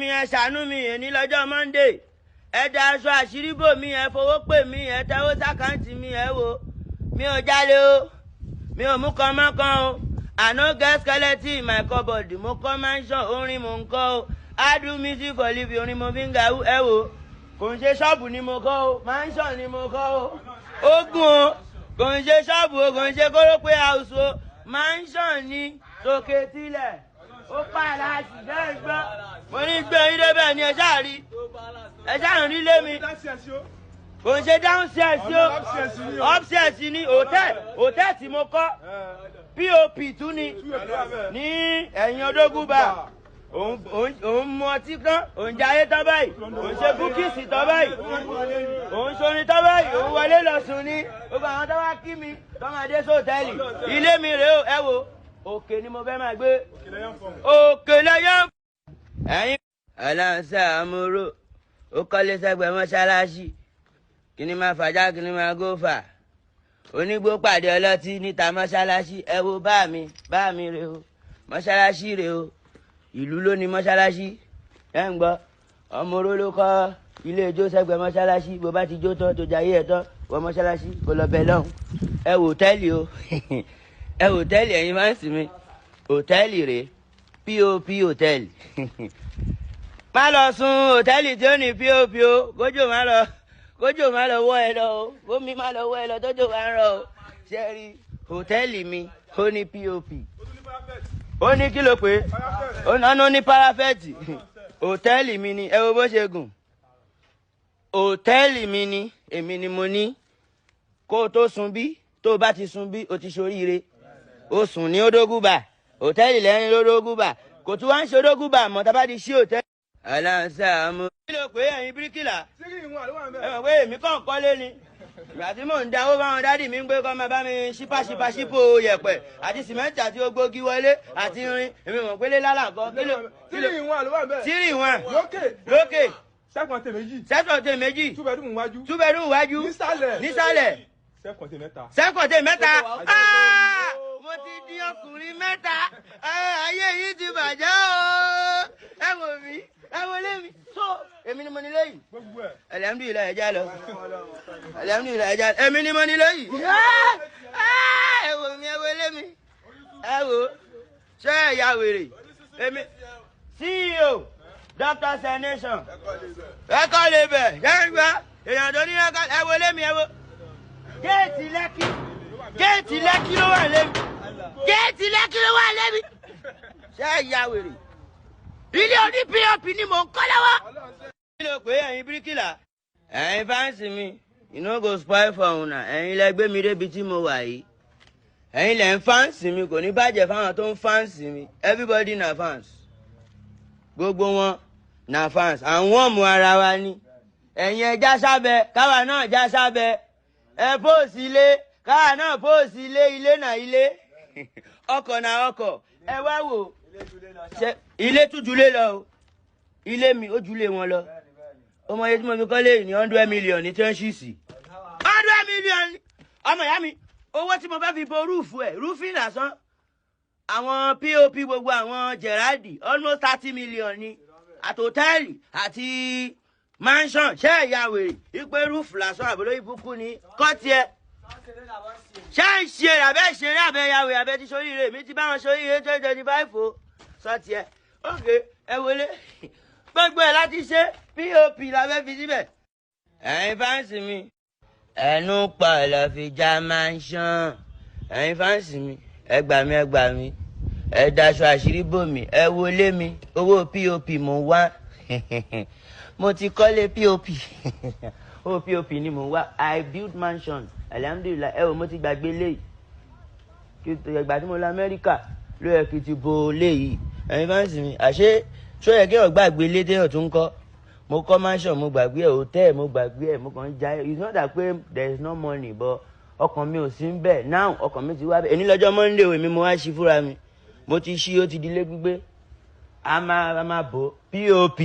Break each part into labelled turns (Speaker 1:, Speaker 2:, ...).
Speaker 1: mi ẹ ṣàánú mi èní lọ́jọ́ Monday ẹ da aṣọ àṣírí bò mí ẹ fowó pè mí ẹ tẹ́wọ́ sàkáǹtì mi ẹ wò mi ò jalè o mi ò mú kan mọ́kàn o I no get skeleton in my cupboard mo kọ́ mansion orin mo ń kọ́ o I do music for living orin mo fi ń ga ẹ wò kò ń ṣe ṣọ́ọ̀bù ni mo kọ́ o mansion ni mo kọ́ o ogun o kò ń ṣe ṣọ́ọ̀bù o kò ń ṣe kórópé house o mansion ni tòkè tilẹ̀ ó pààlà àṣìṣe ìgbọ́ mo ní gbé yín débẹ̀ ni ẹ ṣáà rí ẹ ṣáà rí lé mi kò ń ṣe downstairs o upstairs ni hòtẹ́ẹ̀ tí mo kọ́ pop tún ni ní ẹ̀yìn Odógúnbà òun mu ọtí tán òun jayé tán báyìí òun ṣe búkìsì tán báyìí òun ṣorin tán báyìí òun wọlé lọ sùn ní gbogbo àwọn tó wá kí mi tó máa dé sóòtẹ́ẹ̀lì ilé mi rèé o ẹ wo òkè ni mo fẹ́ máa gbé òkè lẹ́yìn ẹ̀yìn aláǹsà amúrò ó kọ́lé sẹ́gbẹ̀ẹ́ mọ́ṣáláṣí kí ni máa fàjà kí ni máa gófà onígbó pàdé ọlọ́tí níta mọ́ṣáláṣí ẹ wo bá mi rè o mọ́ṣáláṣí rè o ìlú ló ní mọ́ṣáláṣí ẹ ń gbọ́ ọmọ oró ló kọ́ ilé ijó sẹ́gbẹ̀ẹ́ mọ́ṣáláṣí bó bá ti jó tán tó jayé ẹ̀ tán wọ mọ́ṣáláṣí kó lọ bẹ̀ lọ́hùn ẹ wò hòtẹ́ẹ̀lì o ẹ wò hòtẹ́ẹ̀lì ẹ̀yin máa ń sìn mí hòtẹ́ẹ̀lì rèé pop hòtẹ́ẹ̀lì má lọ sùn hòtẹ́ẹ̀lì tí ó ní pop o kójò má lọ wọ́ ẹ lọ o gómi má lọ wọ́ ẹ lọ tójò má ń rọ o ṣe rí hòtẹ́ẹ̀lì mi ó ní pop ó ní kí ló pé ó ní parapẹ́ẹ̀tì hòtẹ́ẹ̀lì mi ni ẹ wo bó ṣe gùn hòtẹ́ẹ̀lì mi ni èmi ni mo ní kó o tó sun bí tó o bá ti sun bí o ti ṣoríire o sùn ní Odógúnbà hòtẹ́ẹ̀lì lẹ́yìn lódógúnbà kò tún wá ń ṣe Odógúnbà mọ́ tá a bá ti ṣí hòtẹ́ẹ̀lì. aláǹsà mo. kí ló pé ẹ̀yin bíríkìlà ẹ mọ̀ pé èmi kàn kọ́lé ni ìgbà tí mò ń dáwó báwọn dádì mi ń gbé kọ́ máa bá mi ṣípò yẹ̀pẹ̀ àti sìmẹ́ǹtì àti ogbógi wọlé àti irin èmi mọ̀ pé lé lálà kan. tírì wọn lókè sẹ́kọ̀tẹ̀ méjì túbẹ̀dún wájú nísàlẹ̀ sẹ́kọ̀tẹ̀ mẹ́ta mo ti di ọkùnrin mẹ́ta ayé yìí ti bàjẹ́ o ẹ wò mí ẹ wọlé mi so èmi ni mo ní lẹ́yìn alhamdulillah ẹ já lọ alhamdulillah ẹ já lọ èmi ni mo ní lẹ́yìn ẹ wò mí ẹ wọlé mi ẹ wò ṣé ẹ ya wèrè èmi CEO Dr. Senation ẹ kọ́ lè bẹ̀ ẹ gbà èèyàn tó ní ẹ wọlé mi ẹ wò géètì lẹ́kí ló wà lẹ́mi géètì lẹ́kí ló wà lẹ́mi ṣé ẹ ya wèrè ilé oní pop ni mò ń kọ́ lọ́wọ́. kí ló pé ẹ̀yin bíríkìlà ẹ̀yin fáǹsì mi you no go spoil for una ẹ̀yin lẹ gbé mi débi tí mo wà yìí ẹ̀yin lẹ ń fáǹsì mi kò ní bàjẹ́ fáwọn tó ń fáǹsì mi everybody na fans gbogbo wọn na fans àwọn ọmọ ara wa ni ẹ̀yin ẹ já sábẹ́ káwa náà já sábẹ́ ẹ póòsì ilé káwa náà póòsì ilé náà ilé ọkọ̀ náà ọkọ̀ ẹ wá wò ilé tún jùlé lọ o ilé mi ó jùlé wọn lọ ọmọ yẹn tí mo fi kọ́lé ní 100 million ní tẹ́ńṣìsì 100 million ọmọ ìyá mi owó tí mo fẹ́ fi bo rúùfù ẹ̀ rúùfìn lásán àwọn pop gbogbo àwọn Gerardi almost 30 million ni àti hòtẹ́ẹ̀lì àti mansion ṣé ẹ̀yà wèrè ìpè rúùfù lásán àbúrò ìbùkún ni kọ́tì ẹ̀ ṣé ń ṣe àbẹ́ ìṣeré àbẹ́ yàwé àbẹ́ ti ṣoríire mi ti bá wọn ṣoríire 2025 o sọtì ẹ òkè ẹ wọlé gbogbo ẹ láti ṣe pop lábẹ́ fi síbẹ̀. ẹ̀yin fáǹsì mi ẹnu pọ̀ lọ fi já mansion ẹ̀yin fáǹsì mi ẹ gbà mí ẹ daṣọ àṣírí bò mí ẹ wọlé mi owó pop mo wá mo ti kọ́lé pop owó pop ni mo wá I build mansion alhamdulillah ẹ wò mo ti gbàgbé léyìí kí ìgbà tí mo lọ Amẹ́ríkà ló yẹ kí n ti bo léyìí ẹ̀yin fáǹsì mi àṣé ṣó yẹ kí ọ̀ gbàgbé lédè ọ̀tún kọ́ mo kọ́ mansion mo gbàgbé ẹ̀ hòtẹ́ẹ̀ mo gbàgbé ẹ̀ mo kàn ń jayé it's not that pé there is no money but ọkàn mi ò sí ń bẹ̀ now ọkàn mi ti wá bẹ̀ èní lọ́jọ́ Monday èmi mo wá ṣí fúnra mi mo ti ṣí ó ti di ilé gbígbé a máa bò pop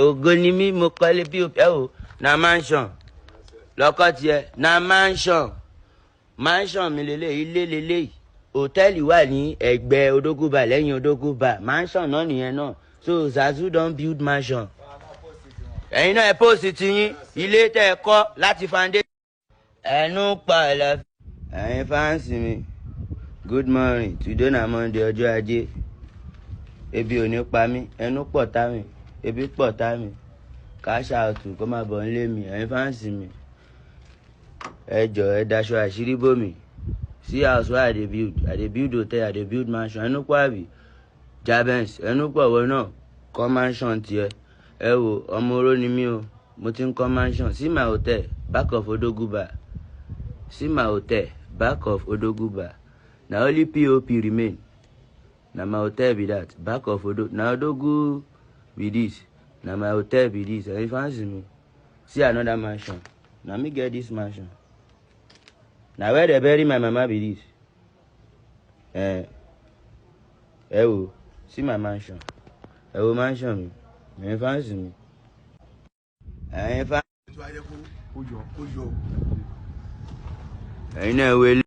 Speaker 1: ògo ni mí mo kọ́lé pop ẹ wò na mansion lọ́kọ́ tiẹ̀ na mansion mi lélẹ̀ ilé lélẹ̀ hòtẹ́ẹ̀lì wà ní ẹ̀gbẹ́ Odógúnbà lẹ́yìn Odógúnbà mansion náà nìyẹn náà So Zazu don build mansion. Ẹ̀yin náà ẹ post ti yín ilé tẹ́ ẹ kọ́ láti foundation. Ẹnu pa ẹ̀lẹ́. Ẹ̀yin fans mi, good morning. Today na Monday, ọjọ́ Ajé. Ebi ò ní pa mí, ẹnu pọ̀ tá mi, ebi pọ̀ tá mi. Cash out kó máa bọ̀ nílé mi, ẹ̀yin fans mi. Ẹ jọ̀ọ́ ẹ daṣọ àṣírí bò mí. See house wey I dey build hotel, I dey build mansion. Ẹnu pọ̀ àbí? Jabens, ẹnu pọ̀ wọ náà, kọ́ mansion tiẹ̀. Ẹ wo, ọmọ oró ni mí o, mo ti ń kọ́ mansion. See my hotel, back of Odoguba. See my hotel, back of Odoguba. Na only POP remain. Na my hotel be that, back of Odo. Na Odogu be this. Na my hotel be this. You fancy me? See another mansion. Na me get this mansion. Na where they bury my mama be this. Oh, see my mansion. Oh, mansion me. You fancy me? You fancy? You know,